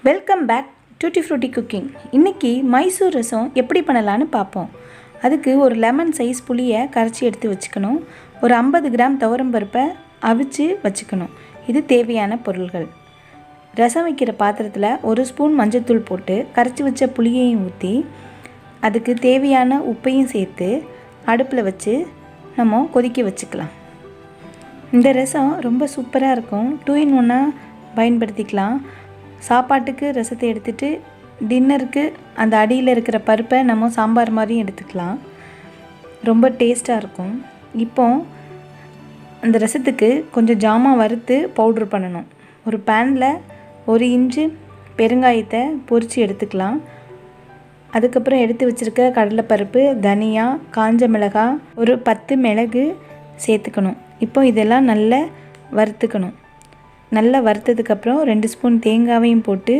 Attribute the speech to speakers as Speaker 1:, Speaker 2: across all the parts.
Speaker 1: Welcome back tutti frutti cooking. இன்றைக்கி மைசூர் ரசம் எப்படி பண்ணலான்னு பார்ப்போம். அதுக்கு ஒரு லெமன் சைஸ் புளியை கரைச்சி எடுத்து வச்சுக்கணும். ஒரு 50 கிராம் துவரம்பருப்பை அவிச்சு வச்சுக்கணும். இது தேவையான பொருள்கள். ரசம் வைக்கிற பாத்திரத்தில் 1 ஸ்பூன் மஞ்சள்தூள் போட்டு கரைச்சி வச்ச புளியையும் ஊற்றி அதுக்கு தேவையான உப்பையும் சேர்த்து அடுப்பில் வச்சு நம்ம கொதிக்க வச்சுக்கலாம். இந்த ரசம் ரொம்ப சூப்பராக இருக்கும். 2 in 1 பயன்படுத்திக்கலாம். சாப்பாட்டுக்கு ரசத்தை எடுத்துகிட்டு டின்னருக்கு அந்த அடியில் இருக்கிற பருப்பை நம்ம சாம்பார் மாதிரியும் எடுத்துக்கலாம். ரொம்ப டேஸ்ட்டாக இருக்கும். இப்போ அந்த ரசத்துக்கு கொஞ்சம் ஜாமான் வறுத்து பவுட்ரு பண்ணணும். ஒரு பேனில் 1 இன்ச்சு பெருங்காயத்தை பொரித்து எடுத்துக்கலாம். அதுக்கப்புறம் எடுத்து வச்சுருக்க கடலைப்பருப்பு, தனியா, காஞ்ச மிளகாய், ஒரு 10 மிளகு சேர்த்துக்கணும். இப்போ இதெல்லாம் நல்லா வறுத்துக்கணும். நல்லா வறுத்ததுக்கப்புறம் 2 ஸ்பூன் தேங்காவையும் போட்டு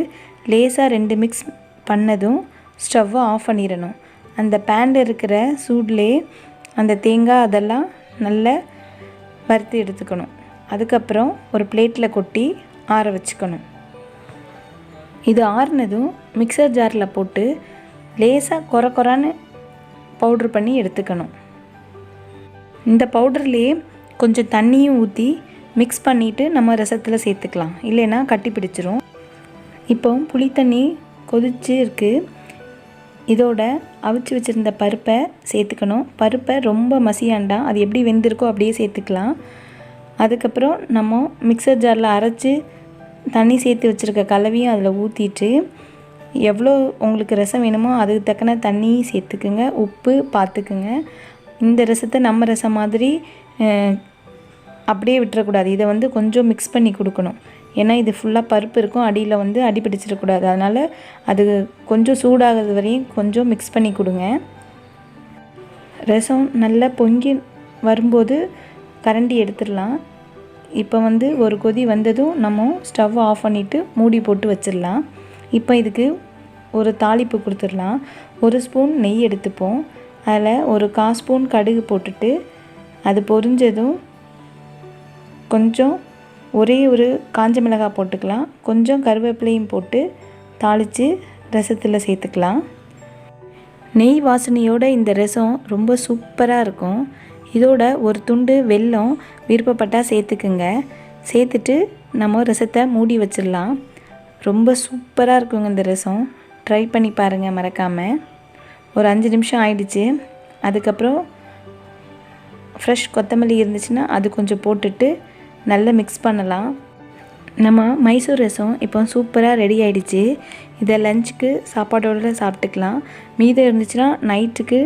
Speaker 1: லேசாக 2 மிக்ஸ் பண்ணதும் ஸ்டவ்வை ஆஃப் பண்ணிடணும். அந்த பேனில் இருக்கிற சூட்லேயே அந்த தேங்காய் அதெல்லாம் நல்லா வறுத்து எடுத்துக்கணும். அதுக்கப்புறம் ஒரு பிளேட்டில் கொட்டி ஆற வச்சுக்கணும். இது ஆறுனதும் மிக்சர் ஜாரில் போட்டு லேசாக கொரன்னு பவுட்ரு பண்ணி எடுத்துக்கணும். இந்த பவுடர்லேயே கொஞ்சம் தண்ணியும் ஊற்றி மிக்ஸ் பண்ணிவிட்டு நம்ம ரசத்தில் சேர்த்துக்கலாம், இல்லைன்னா கட்டி பிடிச்சிரும். இப்போ புளி தண்ணி கொதிச்சு இருக்குது. இதோட அவிச்சு வச்சுருந்த பருப்பை சேர்த்துக்கணும். பருப்பை ரொம்ப மசியாண்டாம், அது எப்படி வெந்திருக்கோ அப்படியே சேர்த்துக்கலாம். அதுக்கப்புறம் நம்ம மிக்சர் ஜாரில் அரைச்சி தண்ணி சேர்த்து வச்சுருக்க கலவையும் அதில் ஊற்றிட்டு எவ்வளோ உங்களுக்கு ரசம் வேணுமோ அதுக்கு தக்கன தண்ணி சேர்த்துக்குங்க. உப்பு பார்த்துக்குங்க. இந்த ரசத்தை நம்ம ரசம் மாதிரி அப்படியே விட்டுறக்கூடாது. இதை கொஞ்சம் மிக்ஸ் பண்ணி கொடுக்கணும். ஏன்னா இது ஃபுல்லாக பருப்பு இருக்கும், அடியில் அடி பிடிச்சிடக்கூடாது. அதனால் அது கொஞ்சம் சூடாகிறது வரையும் கொஞ்சம் மிக்ஸ் பண்ணி கொடுங்க. ரசம் நல்லா பொங்கி வரும்போது கரண்டி எடுத்துடலாம். இப்போ ஒரு கொதி வந்ததும் நம்ம ஸ்டவ் ஆஃப் பண்ணிவிட்டு மூடி போட்டு வச்சிடலாம். இப்போ இதுக்கு ஒரு தாளிப்பு கொடுத்துடலாம். 1 ஸ்பூன் நெய் எடுத்துப்போம். அதில் ஒரு 1/4 ஸ்பூன் கடுகு போட்டுட்டு அது பொரிஞ்சதும் கொஞ்சம் ஒரே ஒரு காஞ்ச மிளகாய் போட்டுக்கலாம். கொஞ்சம் கருவேப்பிலையும் போட்டு தாளித்து ரசத்தில் சேர்த்துக்கலாம். நெய் வாசனையோட இந்த ரசம் ரொம்ப சூப்பராக இருக்கும். இதோட ஒரு துண்டு வெல்லம் விருப்பப்பட்டால் சேர்த்துக்குங்க. சேர்த்துட்டு நம்ம ரசத்தை மூடி வச்சிடலாம். ரொம்ப சூப்பராக இருக்குங்க இந்த ரசம். ட்ரை பண்ணி பாருங்கள் மறக்காமல். ஒரு 5 நிமிஷம் ஆயிடுச்சு. அதுக்கப்புறம் ஃப்ரெஷ் கொத்தமல்லி இருந்துச்சுன்னா அது கொஞ்சம் போட்டுட்டு நல்லா மிக்ஸ் பண்ணலாம். நம்ம மைசூர் ரசம் இப்போ சூப்பராக ரெடி ஆகிடுச்சு. இதை லஞ்சுக்கு சாப்பாடோடு சாப்பிட்டுக்கலாம். மீதம் இருந்துச்சுன்னா நைட்டுக்கு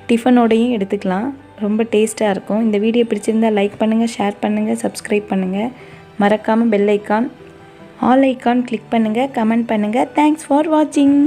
Speaker 1: டிஃபனோடையும் எடுத்துக்கலாம். ரொம்ப டேஸ்ட்டாக இருக்கும். இந்த வீடியோ பிடிச்சிருந்தால் லைக் பண்ணுங்கள், ஷேர் பண்ணுங்கள், சப்ஸ்கிரைப் பண்ணுங்கள். மறக்காமல் bell icon, all icon click பண்ணுங்கள், கமெண்ட் பண்ணுங்கள். தேங்க்ஸ் ஃபார் வாட்சிங்.